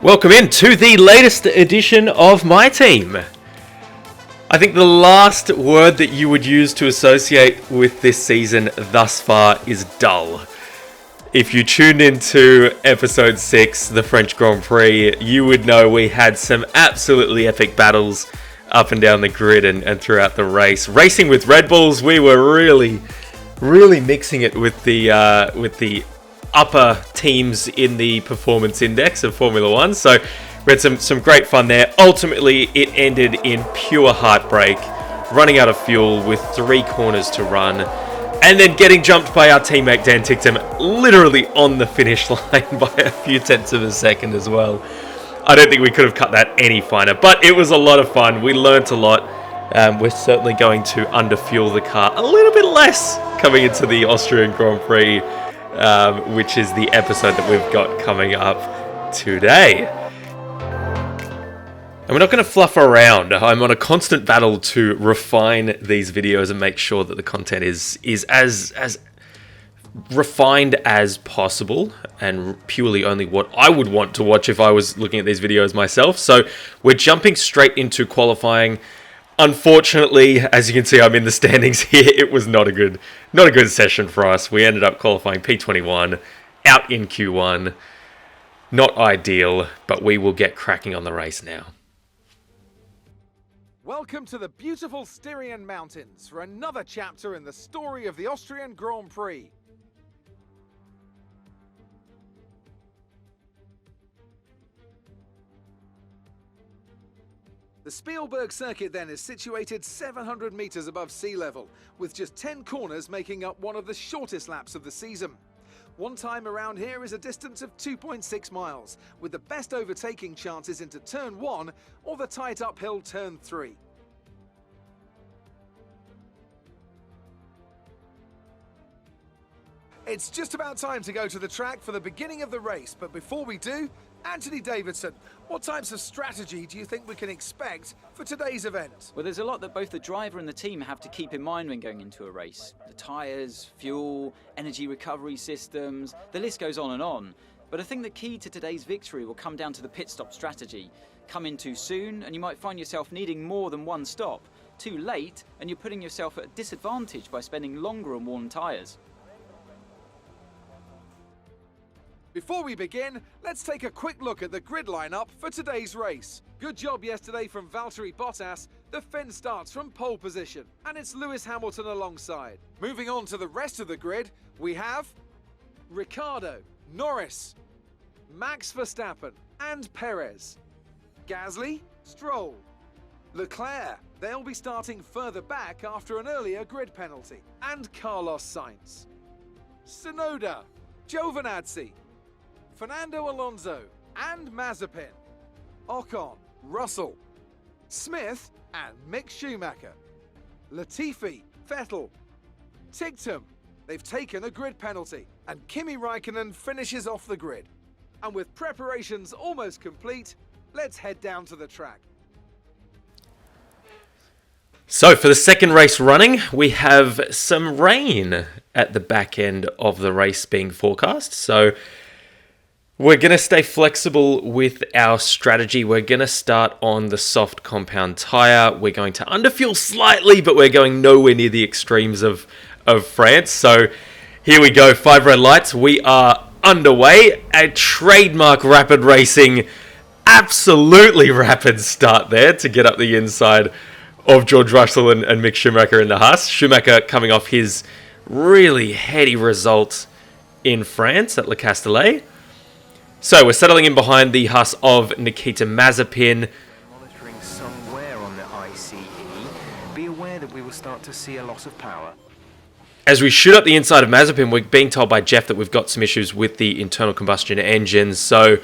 Welcome in to the latest edition of MyTeam. I think the last word that you would use to associate with this season thus far is dull. If you tuned into episode 6, the French Grand Prix, you would know we had some absolutely epic battles up and down the grid and throughout the race. Racing with Red Bulls, we were really mixing it with the upper teams in the performance index of Formula One. So we had some great fun there. Ultimately, it ended in pure heartbreak, running out of fuel with 3 corners to run, and then getting jumped by our teammate Dan Ticktum literally on the finish line by a few tenths of a second as well. I don't think we could have cut that any finer, but it was a lot of fun. We learnt a lot. We're certainly going to underfuel the car a little bit less coming into the Austrian Grand Prix, which is the episode that we've got coming up today. And we're not going to fluff around. I'm on a constant battle to refine these videos and make sure that the content is as refined as possible and purely only what I would want to watch if I was looking at these videos myself. So we're jumping straight into qualifying. Unfortunately, as you can see, I'm in the standings here. It was not a good session for us. We ended up qualifying P21 out in Q1. Not ideal, but we will get cracking on the race now. Welcome to the beautiful Styrian Mountains for another chapter in the story of the Austrian Grand Prix. The Spielberg circuit then is situated 700 meters above sea level, with just 10 corners making up one of the shortest laps of the season. One time around here is a distance of 2.6 miles, with the best overtaking chances into turn 1 or the tight uphill turn 3. It's just about time to go to the track for the beginning of the race, but before we do, Anthony Davidson, what types of strategy do you think we can expect for today's event? Well, there's a lot that both the driver and the team have to keep in mind when going into a race. The tyres, fuel, energy recovery systems, the list goes on and on. But I think the key to today's victory will come down to the pit stop strategy. Come in too soon and you might find yourself needing more than one stop. Too late and you're putting yourself at a disadvantage by spending longer on worn tyres. Before we begin, let's take a quick look at the grid lineup for today's race. Good job yesterday from Valtteri Bottas. The Finn starts from pole position, and it's Lewis Hamilton alongside. Moving on to the rest of the grid, we have Ricciardo, Norris, Max Verstappen, and Perez. Gasly, Stroll, Leclerc. They'll be starting further back after an earlier grid penalty. And Carlos Sainz. Tsunoda, Giovinazzi, Fernando Alonso and Mazepin, Ocon, Russell, Smith and Mick Schumacher, Latifi, Vettel, Ticktum. They've taken a grid penalty and Kimi Raikkonen finishes off the grid. And with preparations almost complete, let's head down to the track. So for the second race running, we have some rain at the back end of the race being forecast. So we're going to stay flexible with our strategy. We're going to start on the soft compound tyre. We're going to underfuel slightly, but we're going nowhere near the extremes of France. So here we go, 5 red lights. We are underway. A trademark rapid racing, absolutely rapid start there to get up the inside of George Russell and Mick Schumacher in the Haas. Schumacher coming off his really heady result in France at Le Castellet. So we're settling in behind the Haas of Nikita Mazepin. Monitoring somewhere on the ICE, be aware that we will start to see a loss of power. As we shoot up the inside of Mazepin, we're being told by Jeff that we've got some issues with the internal combustion engine. So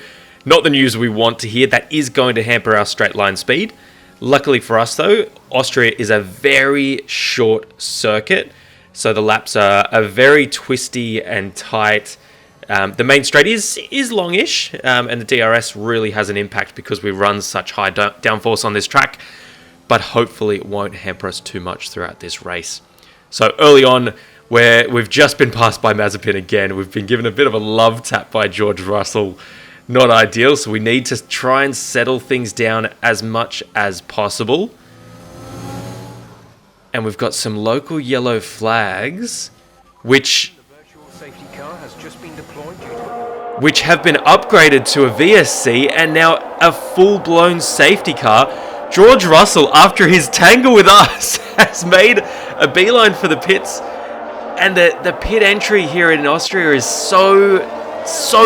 not the news we want to hear. That is going to hamper our straight line speed. Luckily for us though, Austria is a very short circuit. So the laps are very twisty and tight. The main straight is longish, and the DRS really has an impact because we run such high downforce on this track, but hopefully it won't hamper us too much throughout this race. So early on, where we've just been passed by Mazepin again, we've been given a bit of a love tap by George Russell not ideal, so we need to try and settle things down as much as possible. And we've got some local yellow flags, which have been upgraded to a VSC and now a full-blown safety car. George Russell, after his tangle with us, has made a beeline for the pits. And the pit entry here in Austria is so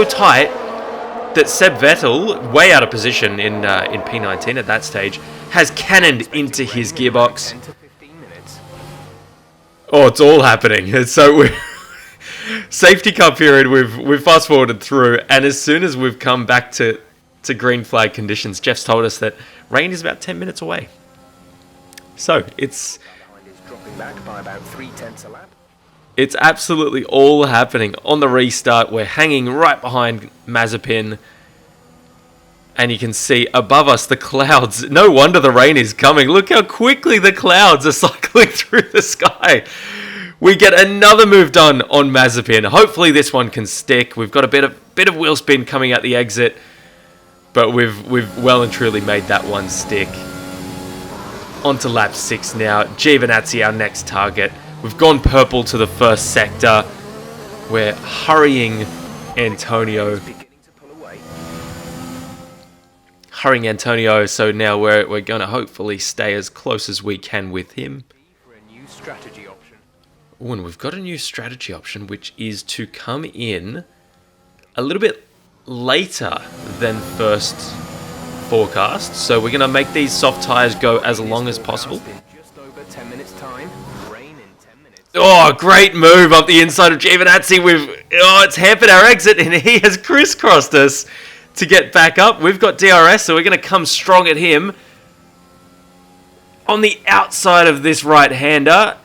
tight that Seb Vettel, way out of position in P19 at that stage, has cannoned into his gearbox. Oh, it's all happening. So we're safety car period. We've fast forwarded through, and as soon as we've come back to green flag conditions, Jeff's told us that rain is about 10 minutes away. So it's dropping back by about 0.3 a lap. It's absolutely all happening. On the restart, we're hanging right behind Mazepin. And you can see above us the clouds. No wonder the rain is coming. Look how quickly the clouds are cycling through the sky. We get another move done on Mazepin. Hopefully this one can stick. We've got a bit of wheel spin coming at the exit. But we've well and truly made that one stick. On to lap 6 now. Giovinazzi, our next target. We've gone purple to the first sector. We're hurrying Antonio. So now we're going to hopefully stay as close as we can with him. Oh, and we've got a new strategy option, which is to come in a little bit later than first forecast. So we're going to make these soft tyres go as long as possible. Just over 10 minutes time. Oh, great move up the inside of Giovinazzi. It's hampered our exit, and he has crisscrossed us to get back up. We've got DRS, so we're going to come strong at him. On the outside of this right-hander,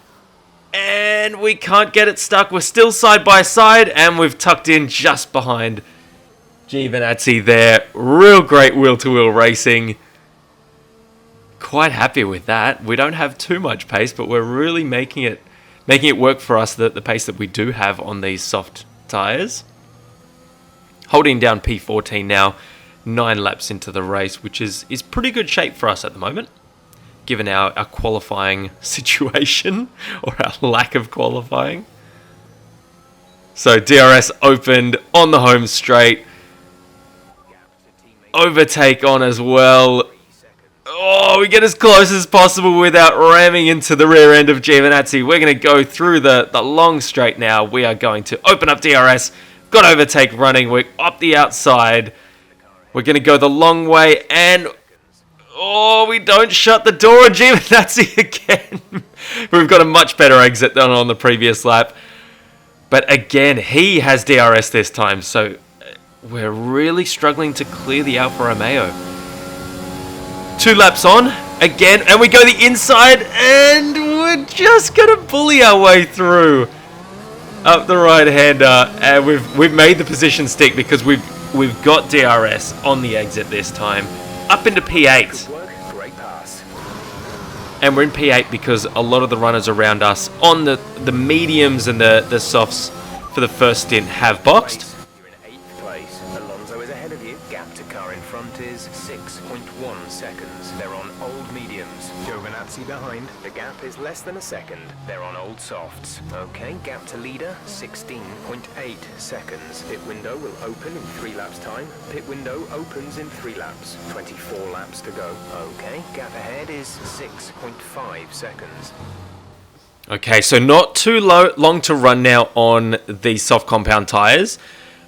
and we can't get it stuck. We're still side by side, and we've tucked in just behind Giovinazzi there. Real great wheel-to-wheel racing. Quite happy with that. We don't have too much pace, but we're really making it work for us, the pace that we do have on these soft tyres. Holding down P14 now, 9 laps into the race, which is pretty good shape for us at the moment, given our qualifying situation, or our lack of qualifying. So DRS opened on the home straight. Overtake on as well. Oh, we get as close as possible without ramming into the rear end of Giovinazzi. We're going to go through the long straight now. We are going to open up DRS. Got overtake running. We're up the outside. We're going to go the long way. And, we don't shut the door on Giovinazzi again. We've got a much better exit than on the previous lap. But again, he has DRS this time. So we're really struggling to clear the Alfa Romeo. 2 laps on, again, and we go the inside, and we're just going to bully our way through up the right-hander, and we've made the position stick because we've got DRS on the exit this time, up into P8. Great pass. And we're in P8 because a lot of the runners around us on the mediums and the softs for the first stint have boxed. You're in 8th place. Alonso is ahead of you. Gap to car in front is 6.1 seconds. They're on old mediums. Giovinazzi behind. The gap is less than a second. They're on old softs. Okay, gap to leader, 16.8 seconds. Pit window will open in 3 laps time. Pit window opens in 3 laps. 24 laps to go. Okay, gap ahead is 6.5 seconds. Okay, so not too long to run now on these soft compound tyres.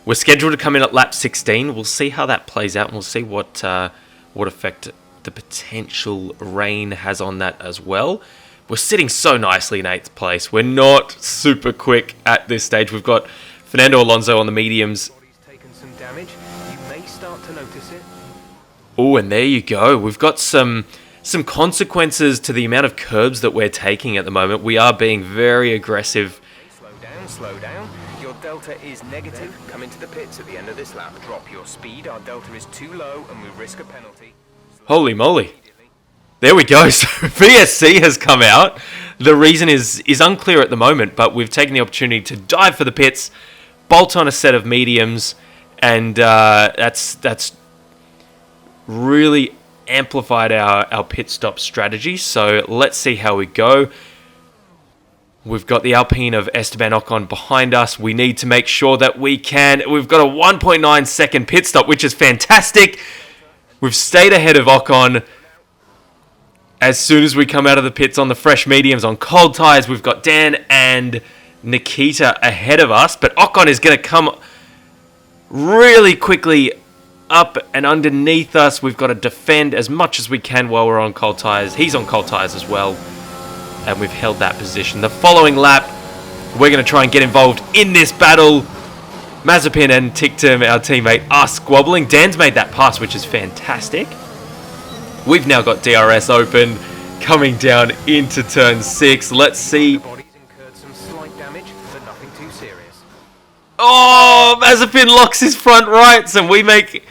We're scheduled to come in at lap 16. We'll see how that plays out, and we'll see what effect the potential rain has on that as well. We're sitting so nicely in 8th place. We're not super quick at this stage. We've got Fernando Alonso on the mediums. Taken some damage. You may start to notice it. Oh, and there you go. We've got some consequences to the amount of curbs that we're taking at the moment. We are being very aggressive. Slow down. Your delta is negative. Come into the pits at the end of this lap. Drop your speed. Our delta is too low and we risk a penalty. Holy moly. There we go. So VSC has come out. The reason is unclear at the moment, but we've taken the opportunity to dive for the pits, bolt on a set of mediums, And that's really amplified our pit stop strategy. So let's see how we go. We've got the Alpine of Esteban Ocon behind us. We need to make sure that we've got a 1.9 second pit stop, which is fantastic. We've stayed ahead of Ocon. As soon as we come out of the pits on the fresh mediums, on cold tyres, we've got Dan and Nikita ahead of us. But Ocon is going to come really quickly up and underneath us. We've got to defend as much as we can while we're on cold tyres. He's on cold tyres as well. And we've held that position. The following lap, we're going to try and get involved in this battle. Mazepin and Tictum, our teammate, are squabbling. Dan's made that pass, which is fantastic. We've now got DRS open, coming down into turn 6. Let's see. The body's incurred some slight damage, but nothing too serious. Oh, Mazepin locks his front rights, and we make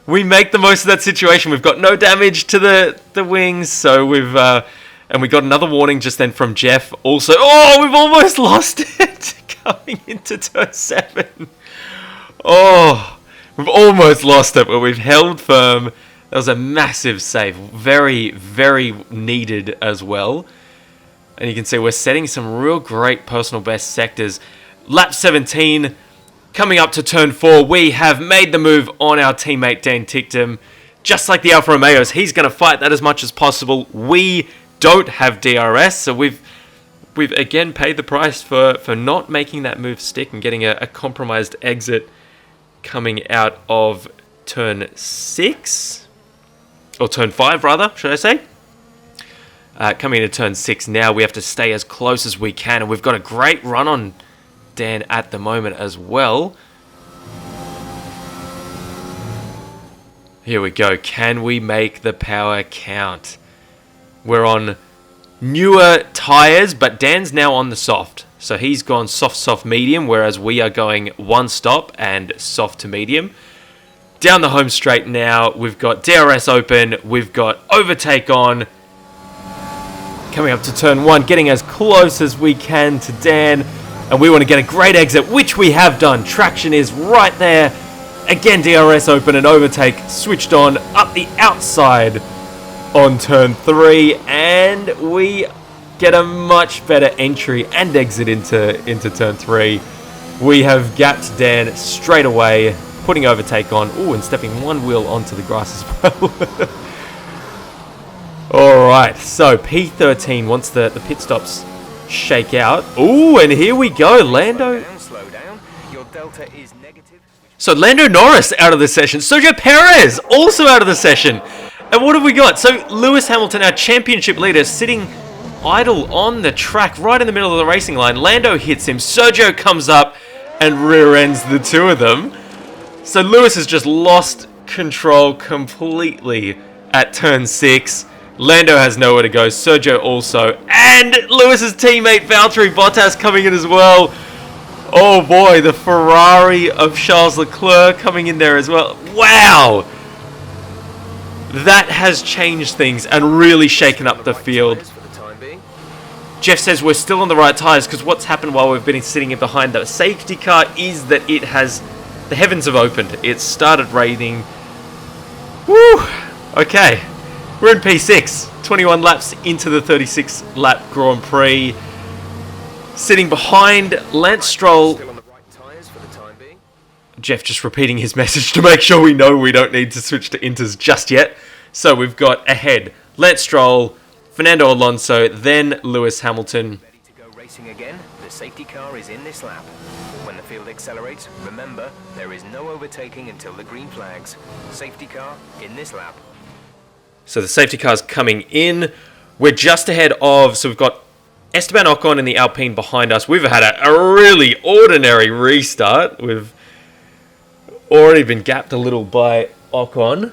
the most of that situation. We've got no damage to the wings, so and we got another warning just then from Jeff. Also, we've almost lost it coming into turn 7. Oh, we've almost lost it, but we've held firm. That was a massive save. Very, very needed as well. And you can see we're setting some real great personal best sectors. Lap 17, coming up to turn 4, we have made the move on our teammate Dan Tictum. Just like the Alfa Romeos, he's going to fight that as much as possible. We don't have DRS, so we've again paid the price for not making that move stick and getting a compromised exit coming out of turn 6, or turn 5 rather, should I say. Coming into turn 6 now, we have to stay as close as we can, and we've got a great run on Dan at the moment as well. Here we go. Can we make the power count? We're on newer tyres, but Dan's now on the soft. So he's gone soft, medium, whereas we are going one stop and soft to medium. Down the home straight now, we've got DRS open, we've got overtake on. Coming up to turn 1, getting as close as we can to Dan. And we want to get a great exit, which we have done. Traction is right there. Again, DRS open and overtake switched on up the outside on turn 3, and we get a much better entry and exit into turn 3. We have gapped Dan straight away, putting overtake on, and stepping one wheel onto the grass as well. Alright, so P13 once the pit stops shake out. And here we go, Lando. Slow down. Your delta is negative. So Lando Norris out of the session. Sergio Perez also out of the session. And what have we got? So Lewis Hamilton, our championship leader, sitting idle on the track right in the middle of the racing line. Lando hits him. Sergio comes up and rear ends the two of them. So Lewis has just lost control completely at turn 6. Lando has nowhere to go. Sergio also. And Lewis's teammate Valtteri Bottas coming in as well. Oh boy, the Ferrari of Charles Leclerc coming in there as well. Wow! That has changed things and really shaken up the field. Jeff says we're still on the right tyres because what's happened while we've been sitting behind the safety car is that the heavens have opened. It started raining. Woo! Okay. We're in P6. 21 laps into the 36 lap Grand Prix. Sitting behind Lance Stroll. Jeff just repeating his message to make sure we know we don't need to switch to inters just yet. So we've got ahead Lance Stroll, Fernando Alonso, then Lewis Hamilton. Ready to go racing again? The safety car is in this lap. When the field accelerates, remember, there is no overtaking until the green flags. Safety car in this lap. So the safety car's coming in. We're just ahead of, so we've got Esteban Ocon in the Alpine behind us. We've had a really ordinary restart. We've already been gapped a little by Ocon.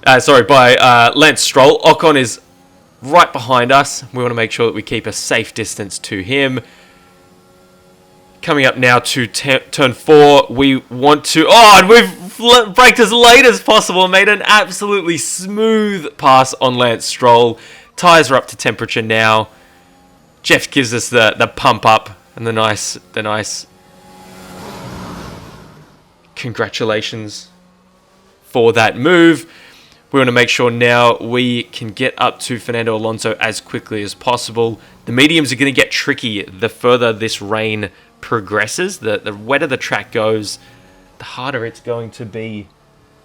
By Lance Stroll. Ocon is right behind us. We want to make sure that we keep a safe distance to him. Coming up now to turn 4, we want to... and we've braked as late as possible and made an absolutely smooth pass on Lance Stroll. Tyres are up to temperature now. Jeff gives us the pump up and the nice congratulations for that move. We want to make sure now we can get up to Fernando Alonso as quickly as possible. The mediums are going to get tricky the further this rain progresses. The wetter the track goes, the harder it's going to be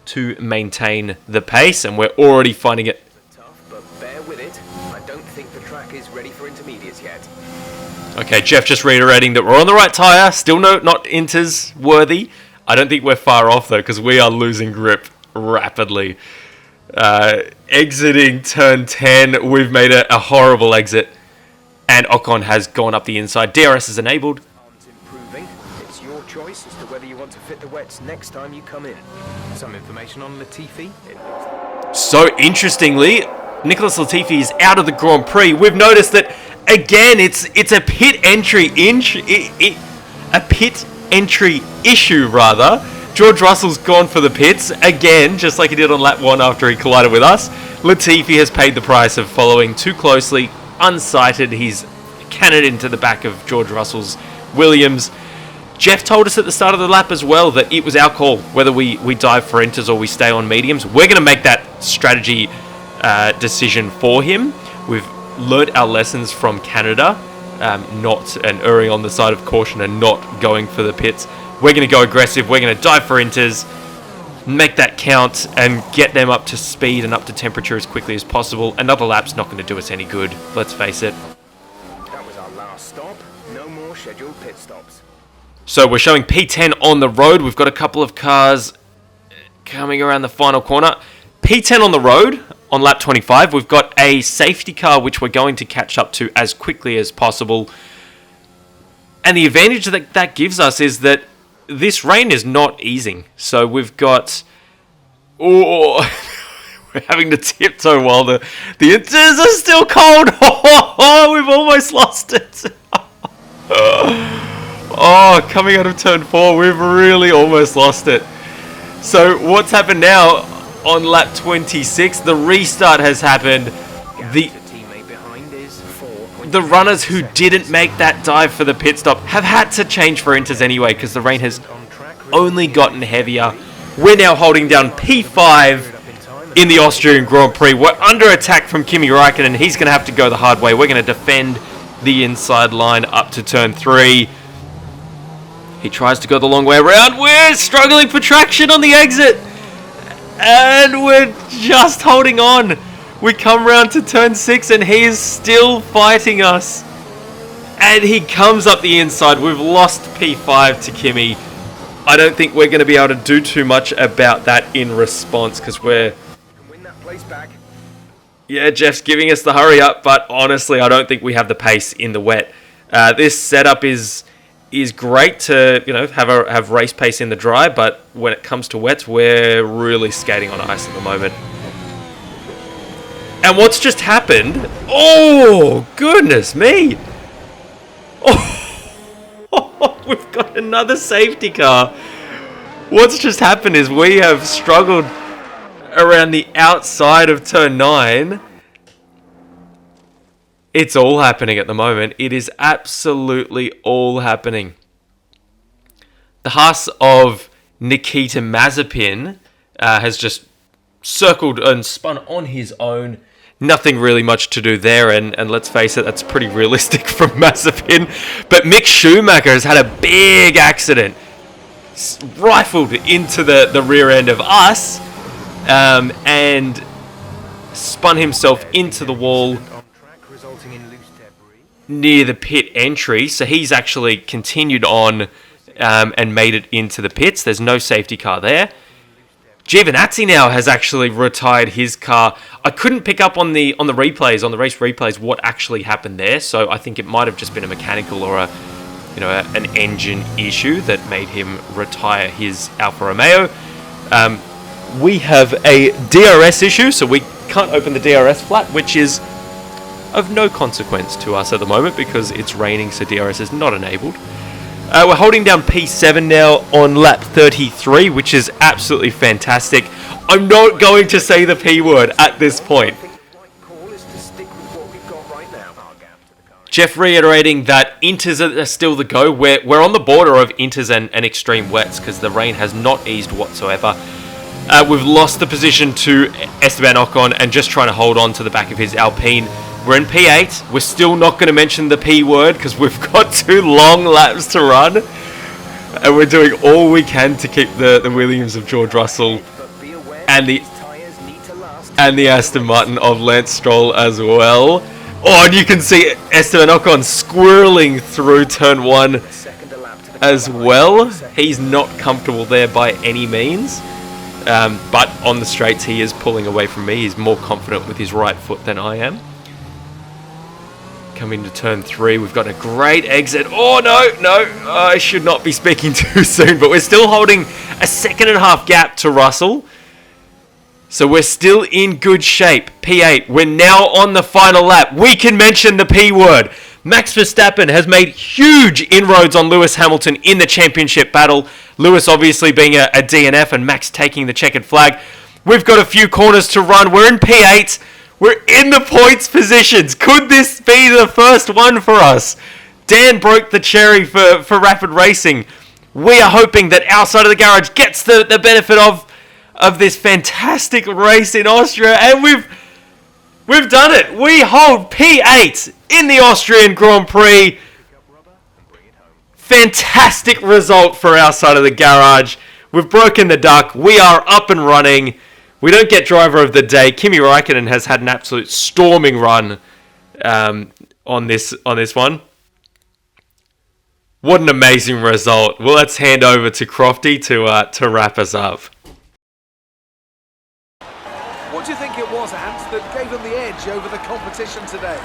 to maintain the pace, and we're already finding it Tough, but bear with it. I don't think the track is ready for intermediates yet. Okay, Jeff just reiterating that we're on the right tyre. Still not inters worthy. I don't think we're far off though, because we are losing grip rapidly. Exiting turn 10, we've made a horrible exit, and Ocon has gone up the inside. DRS is enabled. Arms improving. It's your choice as to whether you want to fit the wets next time you come in. Some information on Latifi. So interestingly, Nicholas Latifi is out of the Grand Prix. We've noticed that again. It's a pit entry a pit entry issue rather. George Russell's gone for the pits again, just like he did on lap 1 after he collided with us. Latifi has paid the price of following too closely, unsighted. He's cannoned into the back of George Russell's Williams. Jeff told us at the start of the lap as well that it was our call whether we dive for inters or we stay on mediums. We're going to make that strategy decision for him. We've learned our lessons from Canada, not and erring on the side of caution and not going for the pits. We're going to go aggressive. We're going to dive for inters, make that count, and get them up to speed and up to temperature as quickly as possible. Another lap's not going to do us any good, let's face it. That was our last stop. No more scheduled pit stops. So we're showing P10 on the road. We've got a couple of cars coming around the final corner. P10 on the road on lap 25. We've got a safety car which we're going to catch up to as quickly as possible. And the advantage that gives us is that this rain is not easing. So we've got... we're having to tiptoe while the inters are still cold. We've almost lost it. Coming out of turn 4, we've really almost lost it. So what's happened now on lap 26? The restart has happened. The runners who didn't make that dive for the pit stop have had to change for inters anyway because the rain has only gotten heavier. We're now holding down P5 in the Austrian Grand Prix. We're under attack from Kimi Räikkönen. He's going to have to go the hard way. We're going to defend the inside line up to turn 3. He tries to go the long way around. We're struggling for traction on the exit. And we're just holding on. We come round to turn 6 and he is still fighting us. And he comes up the inside. We've lost P5 to Kimi. I don't think we're going to be able to do too much about that in response because we're... Win that place back. Yeah, Jeff's giving us the hurry up, but honestly, I don't think we have the pace in the wet. This setup is great to have race pace in the dry, but when it comes to wets, we're really skating on ice at the moment. And what's just happened? Oh, goodness me! Oh, we've got another safety car. What's just happened is we have struggled around the outside of turn 9. It's all happening at the moment. It is absolutely all happening. The Haas of Nikita Mazepin has just circled and spun on his own. Nothing really much to do there, and let's face it, that's pretty realistic from Mazepin. But Mick Schumacher has had a big accident. Rifled into the rear end of us, and spun himself into the wall near the pit entry. So he's actually continued on and made it into the pits. There's no safety car there. Giovinazzi now has actually retired his car. I couldn't pick up on the replays, on the race replays, what actually happened there. So I think it might have just been a mechanical or an engine issue that made him retire his Alfa Romeo. We have a DRS issue, so we can't open the DRS flap, which is of no consequence to us at the moment because it's raining, so DRS is not enabled. We're holding down P7 now on lap 33, which is absolutely fantastic. I'm not going to say the P word at this point. Jeff reiterating that inters are still the go. We're on the border of inters and extreme wets because the rain has not eased whatsoever. We've lost the position to Esteban Ocon and just trying to hold on to the back of his Alpine. We're in P8. We're still not going to mention the P word because we've got 2 long laps to run. And we're doing all we can to keep the Williams of George Russell and the Aston Martin of Lance Stroll as well. Oh, and you can see Esteban Ocon squirreling through turn 1 as well. He's not comfortable there by any means. But on the straights, he is pulling away from me. He's more confident with his right foot than I am. Coming to turn 3, we've got a great exit. Oh, no, I should not be speaking too soon, but we're still holding a 1.5 gap to Russell. So we're still in good shape. P8, we're now on the final lap. We can mention the P word. Max Verstappen has made huge inroads on Lewis Hamilton in the championship battle. Lewis obviously being a DNF and Max taking the checkered flag. We've got a few corners to run. We're in P8. We're in the points positions. Could this be the first one for us? Dan broke the cherry for Rapid Racing. We are hoping that our side of the garage gets the benefit of this fantastic race in Austria, and we've done it. We hold P8 in the Austrian Grand Prix. Fantastic result for our side of the garage. We've broken the duck. We are up and running. We don't get driver of the day. Kimi Räikkönen has had an absolute storming run on this one. What an amazing result. Well, let's hand over to Crofty to wrap us up. What do you think it was, Ant, that gave them the edge over the competition today?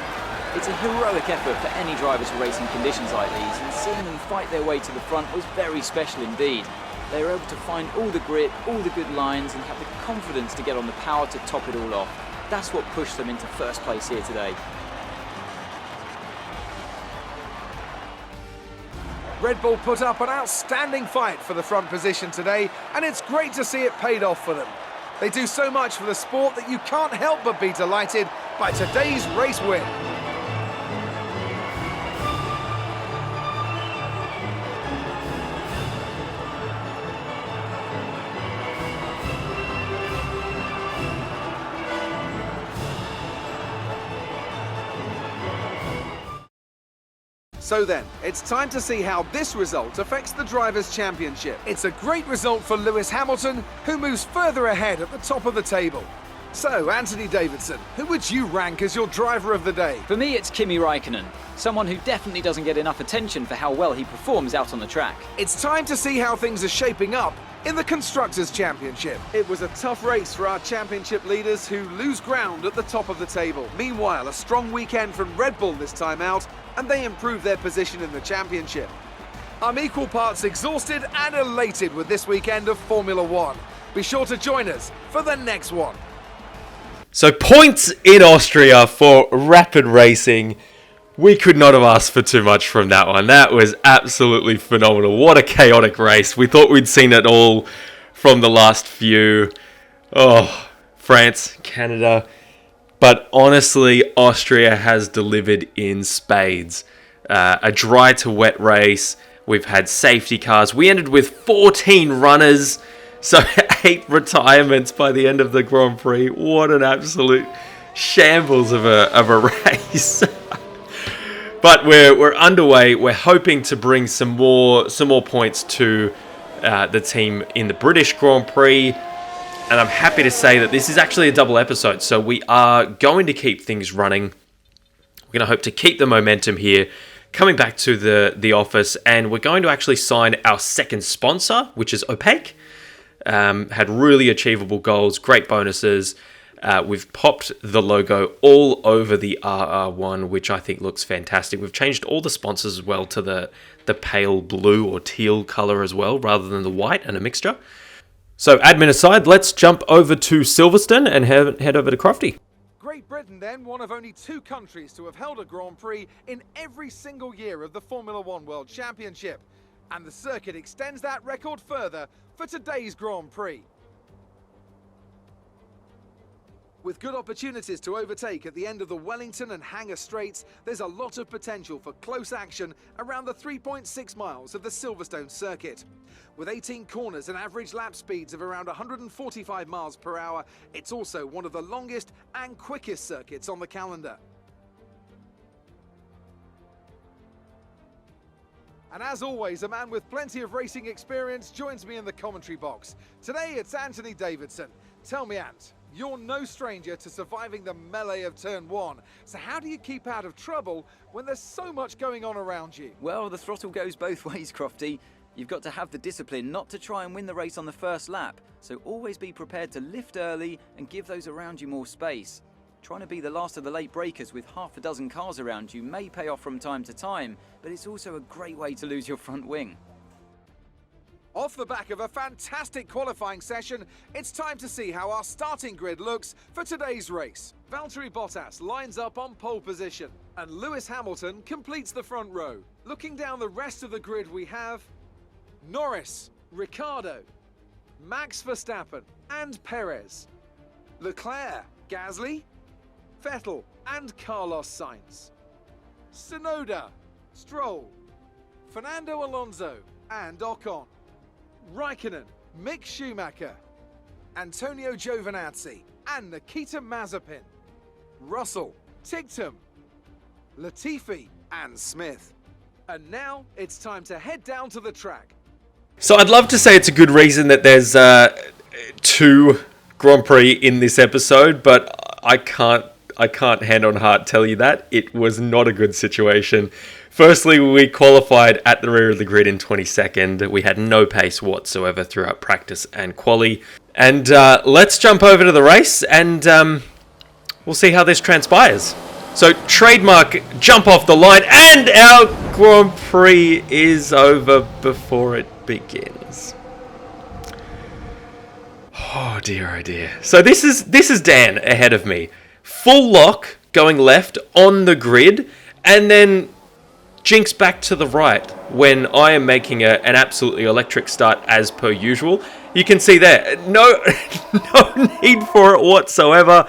It's a heroic effort for any driver to race in conditions like these, and seeing them fight their way to the front was very special indeed. They were able to find all the grip, all the good lines, and have the confidence to get on the power to top it all off. That's what pushed them into first place here today. Red Bull put up an outstanding fight for the front position today, and it's great to see it paid off for them. They do so much for the sport that you can't help but be delighted by today's race win. So then, it's time to see how this result affects the Drivers' Championship. It's a great result for Lewis Hamilton, who moves further ahead at the top of the table. So, Anthony Davidson, who would you rank as your driver of the day? For me, it's Kimi Räikkönen, someone who definitely doesn't get enough attention for how well he performs out on the track. It's time to see how things are shaping up in the Constructors' Championship. It was a tough race for our championship leaders who lose ground at the top of the table. Meanwhile, a strong weekend from Red Bull this time out, and they improve their position in the championship. I'm equal parts exhausted and elated with this weekend of Formula One. Be sure to join us for the next one. So points in Austria for Rapid Racing. We could not have asked for too much from that one. That was absolutely phenomenal. What a chaotic race. We thought we'd seen it all from the last few. Oh, France, Canada. But honestly, Austria has delivered in spades. A dry to wet race. We've had safety cars. We ended with 14 runners. So 8 retirements by the end of the Grand Prix. What an absolute shambles of a race. But we're underway. We're hoping to bring some more points to the team in the British Grand Prix. And I'm happy to say that this is actually a double episode. So we are going to keep things running. We're going to hope to keep the momentum here. Coming back to the office. And we're going to actually sign our second sponsor, which is Opaque. Had really achievable goals, great bonuses. We've popped the logo all over the RR1, which I think looks fantastic. We've changed all the sponsors as well to the pale blue or teal color as well, rather than the white and a mixture. So admin aside, let's jump over to Silverstone and head over to Crofty. Great Britain then, one of only 2 countries to have held a Grand Prix in every single year of the Formula One World Championship. And the circuit extends that record further for today's Grand Prix. With good opportunities to overtake at the end of the Wellington and Hangar Straights, there's a lot of potential for close action around the 3.6 miles of the Silverstone circuit. With 18 corners and average lap speeds of around 145 miles per hour, it's also one of the longest and quickest circuits on the calendar. And as always, a man with plenty of racing experience joins me in the commentary box. Today it's Anthony Davidson. Tell me, Ant, you're no stranger to surviving the melee of turn one. So how do you keep out of trouble when there's so much going on around you? Well, the throttle goes both ways, Crofty. You've got to have the discipline not to try and win the race on the first lap. So always be prepared to lift early and give those around you more space. Trying to be the last of the late breakers with half a dozen cars around you may pay off from time to time, but it's also a great way to lose your front wing. Off the back of a fantastic qualifying session, it's time to see how our starting grid looks for today's race. Valtteri Bottas lines up on pole position, and Lewis Hamilton completes the front row. Looking down the rest of the grid, we have Norris, Ricciardo, Max Verstappen and Perez, Leclerc, Gasly, Vettel and Carlos Sainz, Tsunoda, Stroll, Fernando Alonso and Ocon, Raikkonen, Mick Schumacher, Antonio Giovinazzi and Nikita Mazepin, Russell, Tigtum, Latifi and Smith. And now it's time to head down to the track. So I'd love to say it's a good reason that there's 2 Grand Prix in this episode, but I can't hand on heart tell you that. It was not a good situation. Firstly, we qualified at the rear of the grid in 22nd. We had no pace whatsoever throughout practice and quali. And let's jump over to the race and we'll see how this transpires. So trademark jump off the line and our Grand Prix is over before it begins. Oh dear. So this is Dan ahead of me. Full lock going left on the grid and then jinx back to the right when I am making an absolutely electric start as per usual. You can see there, no need for it whatsoever.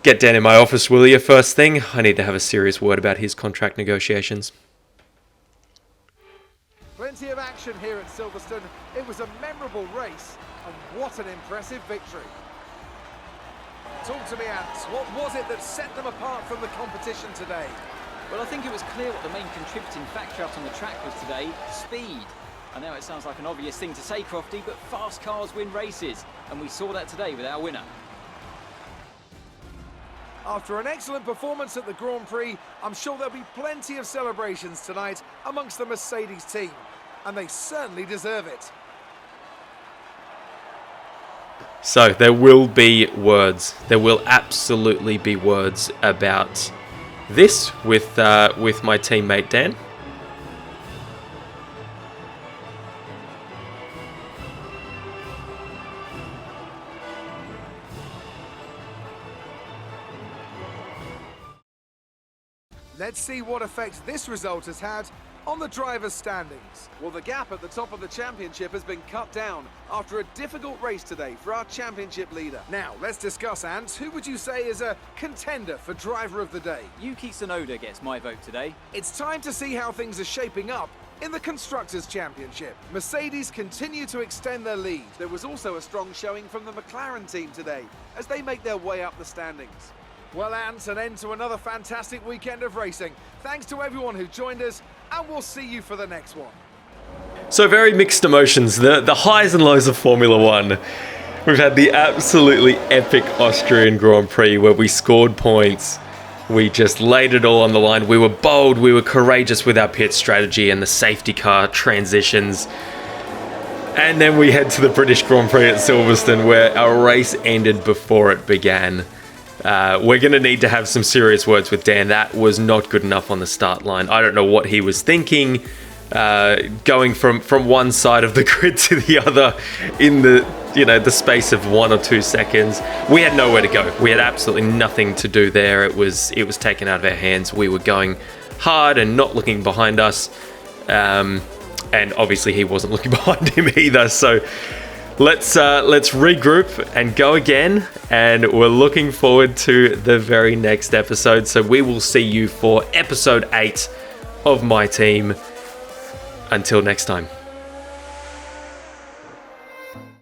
Get Dan in my office, will you, first thing? I need to have a serious word about his contract negotiations. Plenty of action here at Silverstone. It was a memorable race, and what an impressive victory. Talk to me, Ants. What was it that set them apart from the competition today? Well, I think it was clear what the main contributing factor out on the track was today: speed. I know it sounds like an obvious thing to say, Crofty, but fast cars win races, and we saw that today with our winner. After an excellent performance at the Grand Prix, I'm sure there'll be plenty of celebrations tonight amongst the Mercedes team, and they certainly deserve it. So there will be words. There will absolutely be words about this with my teammate Dan. Let's see what effect this result has had on the drivers' standings. Well, the gap at the top of the championship has been cut down after a difficult race today for our championship leader. Now, let's discuss, Ant. Who would you say is a contender for driver of the day? Yuki Tsunoda gets my vote today. It's time to see how things are shaping up in the Constructors' Championship. Mercedes continue to extend their lead. There was also a strong showing from the McLaren team today as they make their way up the standings. Well, Ant, an end to another fantastic weekend of racing. Thanks to everyone who joined us, and we'll see you for the next one. So very mixed emotions, the highs and lows of Formula One. We've had the absolutely epic Austrian Grand Prix where we scored points. We just laid it all on the line. We were bold, we were courageous with our pit strategy and the safety car transitions. And then we head to the British Grand Prix at Silverstone where our race ended before it began. We're going to need to have some serious words with Dan. That was not good enough on the start line. I don't know what he was thinking, going from one side of the grid to the other in the space of 1 or 2 seconds. We had nowhere to go. We had absolutely nothing to do there. It was taken out of our hands. We were going hard and not looking behind us. And obviously he wasn't looking behind him either. So let's regroup and go again. And we're looking forward to the very next episode. So we will see you for episode 8 of My Team. Until next time.